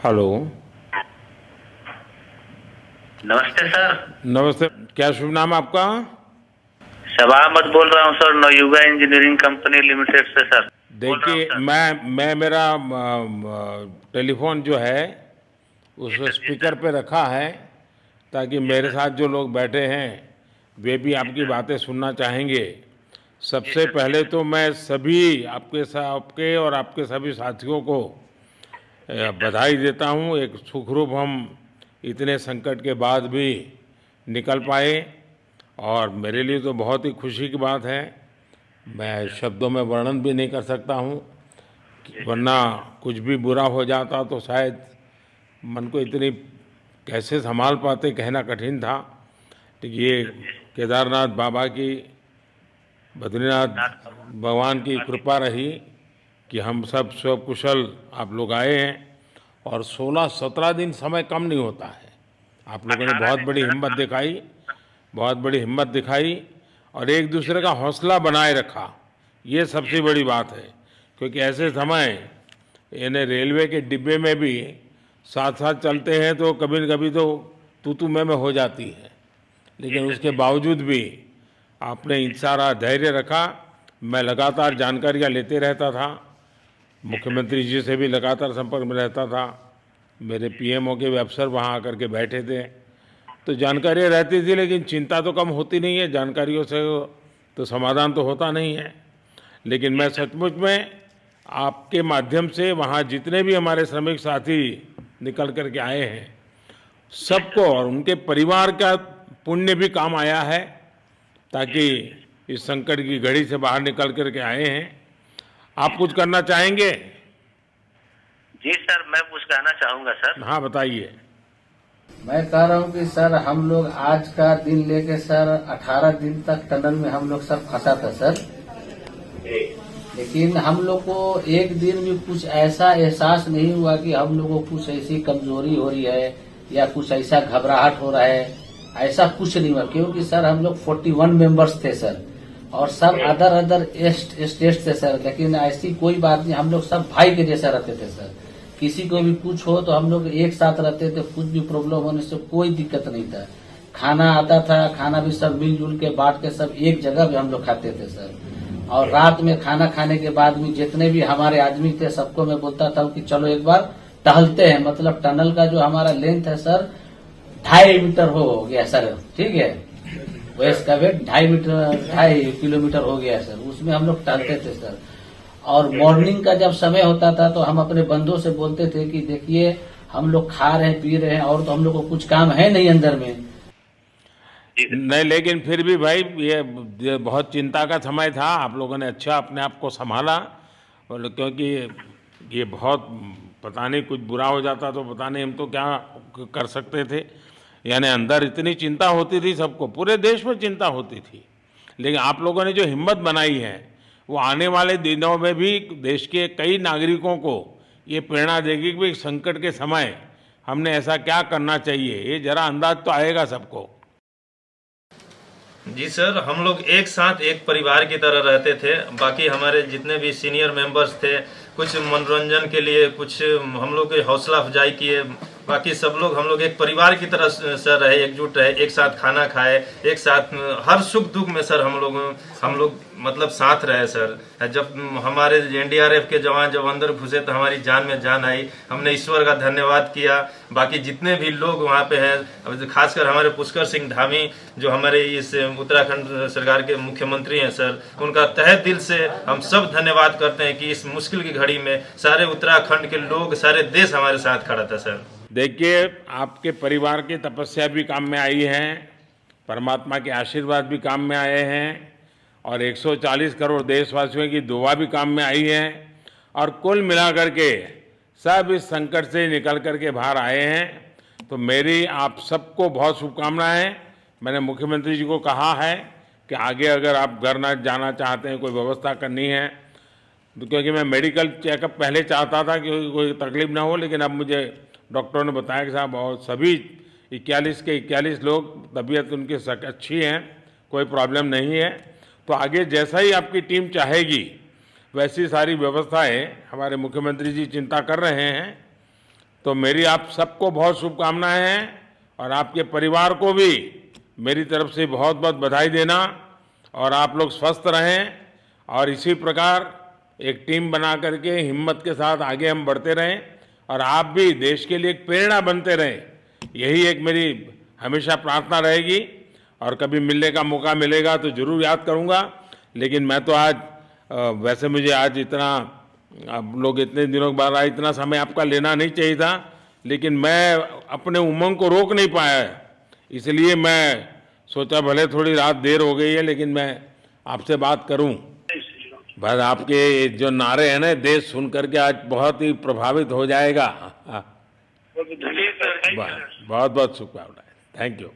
Hello. नमस्ते sir. नमस्ते। क्या शुभ नाम आपका? शबा अहमद बोल रहा हूँ sir, Navayuga engineering company limited से सर बोल रहा हूँ देखिए, सर। मैं मेरा टेलीफोन जो है जी उस सर, जी स्पीकर सर, पे रखा है ताकि जी मेरे सर, साथ जो लोग बैठे हैं वे भी जी आपकी सर, बातें सुनना चाहेंगे। जी सबसे सर, जी पहले सर, तो मैं सभी आपके और आपके सभी साथियों को जी सर, बधाई देता हूँ। एक सुखरूप हम इतने संकट के बाद भी निकल जी पाए सर, और मेरे जी लिए सर, तो बहुत ही खुशी की बात है। जी मैं सर, शब्दों में वर्णन भी नहीं कर सकता हूँ, जी सर, वरना कुछ भी बुरा हो जाता तो शायद मन को इतनी कैसे संभाल पाते कहना कठिन था। तो जी ये सर, जी सर। केदारनाथ बाबा की, बद्रीनाथ नाथ बाबा भगवान की कृपा की। कृपा रही कि हम सब स्वकुशल आप लोग आए हैं। और 16-17 दिन समय कम नहीं होता है। आप लोगों ने 18 बहुत दिन बड़ी सर। हिम्मत दिखाई, बहुत बड़ी हिम्मत दिखाई और एक जी दूसरे का सर, हौसला बनाए रखा। ये जी सबसे सर, बड़ी बात है, क्योंकि जी ऐसे सर, समय यानी रेलवे के डिब्बे में भी साथ साथ जी चलते हैं तो कभी न कभी तो तू मैं हो जाती है, जी लेकिन सर, उसके जी सर, बावजूद भी आपने जी सर, सारा धैर्य रखा। मैं लगातार जानकारियाँ लेते रहता था, जी सर, जी मुख्यमंत्री जी से भी लगातार संपर्क में रहता था, मेरे पीएमओ के भी अफसर वहाँ आकर के बैठे थे, तो सर, जानकारियाँ रहती थी। लेकिन चिंता तो कम होती नहीं है, जानकारियों से तो समाधान तो होता नहीं है। लेकिन जी मैं सर, सचमुच में आपके माध्यम से वहाँ जितने भी हमारे श्रमिक साथी निकल कर के आए हैं जी सबको सर, और उनके परिवार का पुण्य भी काम आया है, जी ताकि सर, इस संकट की घड़ी से बाहर निकल कर के आए हैं। जी आप कुछ सर, करना चाहेंगे? जी सर। मैं कुछ कहना चाहूँगा सर। हाँ, बताइए। मैं कह रहा हूँ कि सर हम लोग आज का दिन लेके सर 18 दिन तक टनल में हम लोग सब फंसा था सर। जी लेकिन हम लोग को एक दिन भी कुछ ऐसा एहसास नहीं हुआ कि हम लोगों को कुछ ऐसी कमजोरी हो रही है या कुछ ऐसा घबराहट हो रहा है। ऐसा कुछ नहीं हुआ, क्योंकि सर हम लोग 41 मेंबर्स थे सर और सब जी अदर अदर स्टेट थे सर। लेकिन ऐसी कोई बात नहीं, हम लोग सब भाई के जैसा रहते थे सर। किसी को भी कुछ हो तो हम लोग एक साथ रहते थे, कुछ भी प्रॉब्लम होने से कोई दिक्कत नहीं था। खाना आता था, खाना भी सब मिलजुल के बांट के सब एक जगह भी हम लोग खाते थे सर। और रात में खाना खाने के बाद भी जितने भी हमारे आदमी थे सबको मैं बोलता था कि चलो एक बार टहलते हैं। मतलब टनल का जो हमारा लेंथ है सर 2.5 मीटर हो गया सर, ठीक है। वेस्ट का वेट 2.5 किलोमीटर हो गया सर। उसमें हम लोग टहलते थे सर। और मॉर्निंग का जब समय होता था तो हम अपने बंधुओं से बोलते थे कि देखिए हम लोग खा रहे हैं पी रहे हैं और तो हम लोग को कुछ काम है नहीं अंदर में। जी सर, नहीं, लेकिन फिर भी भाई ये बहुत चिंता का समय था। आप लोगों ने अच्छा अपने आप को संभाला, और क्योंकि ये बहुत पता नहीं कुछ बुरा हो जाता तो पता नहीं हम तो क्या कर सकते थे। यानी अंदर इतनी चिंता होती थी, सबको पूरे देश में चिंता होती थी। लेकिन आप लोगों ने जो हिम्मत बनाई है वो आने वाले दिनों में भी देश के कई नागरिकों को ये प्रेरणा देगी कि संकट के समय हमने ऐसा क्या करना चाहिए। ये जरा अंदाज तो आएगा सबको। जी सर, हम लोग एक साथ एक परिवार की तरह रहते थे। बाकी हमारे जितने भी सीनियर मेंबर्स थे, कुछ मनोरंजन के लिए, कुछ हम लोग की हौसला अफजाई किए। बाकी सब लोग हम लोग एक परिवार की तरह सर रहे, एकजुट रहे, एक साथ खाना खाए, एक साथ हर सुख दुख में सर हम लोग मतलब साथ रहे सर। जब हमारे एनडीआरएफ के जवान जब अंदर घुसे तो हमारी जान में जान आई, हमने ईश्वर का धन्यवाद किया। बाकी जितने भी लोग वहाँ पे हैं, खासकर हमारे पुष्कर सिंह धामी जो हमारे इस उत्तराखंड सरकार के मुख्यमंत्री हैं सर, उनका तहे दिल से हम सब धन्यवाद करते हैं कि इस मुश्किल की घड़ी में सारे उत्तराखंड के लोग, सारे देश हमारे साथ खड़ा था सर। देखिए, आपके परिवार की तपस्या भी काम में आई है, परमात्मा के आशीर्वाद भी काम में आए हैं और 140 करोड़ देशवासियों की दुआ भी काम में आई है, और कुल मिलाकर के सब इस संकट से निकल कर के बाहर आए हैं। तो मेरी आप सबको बहुत शुभकामनाएं। मैंने मुख्यमंत्री जी को कहा है कि आगे अगर आप घर ना जाना चाहते हैं, कोई व्यवस्था करनी है तो, क्योंकि मैं मेडिकल चेकअप पहले चाहता था कि कोई तकलीफ ना हो, लेकिन अब मुझे डॉक्टरों ने बताया कि साहब और सभी 41 के 41 लोग तबीयत उनकी अच्छी हैं, कोई प्रॉब्लम नहीं है। तो आगे जैसा ही आपकी टीम चाहेगी वैसी सारी व्यवस्थाएं हमारे मुख्यमंत्री जी चिंता कर रहे हैं। तो मेरी आप सबको बहुत शुभकामनाएं हैं और आपके परिवार को भी मेरी तरफ से बहुत बहुत बधाई देना और आप लोग स्वस्थ रहें और इसी प्रकार एक टीम बना करके हिम्मत के साथ आगे हम बढ़ते रहें और आप भी देश के लिए एक प्रेरणा बनते रहें, यही एक मेरी हमेशा प्रार्थना रहेगी। और कभी मिलने का मौका मिलेगा तो जरूर याद करूंगा। लेकिन मैं तो आज वैसे मुझे आज इतना, आप लोग इतने दिनों के बाद आए, इतना समय आपका लेना नहीं चाहिए था, लेकिन मैं अपने उमंग को रोक नहीं पाया है, इसलिए मैं सोचा भले थोड़ी रात देर हो गई है लेकिन मैं आपसे बात करूं। बस आपके जो नारे हैं ना, देश सुन करके आज बहुत ही प्रभावित हो जाएगा। जी सर, बहुत बहुत शुभकामनाएं। Thank you.